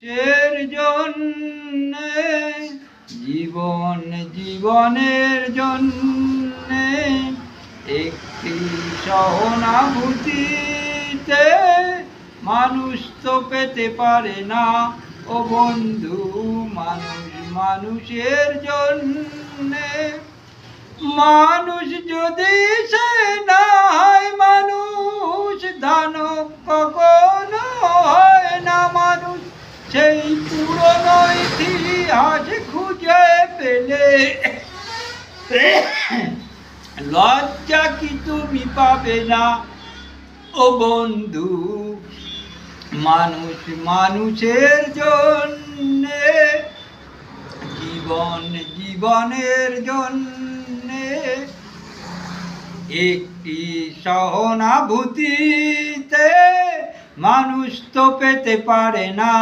এর জন্যে জীবনের জন্যে একটি সহানুভূতিতে মানুষ তো পেতে পারে না ও বন্ধু। মানুষের জন্যে মানুষ যদি সে না হয় মানুষ, দানব কখনো হয় না মানুষ। সেই পুরনো ইতিহাস খুঁজে পেলে লজ্জা কি তুমি পাবে না ও বন্ধু। মানুষের জন্যে জীবনের জন্যে একটি সহানুভূতিতে মানুষ তো পেতে পারে না।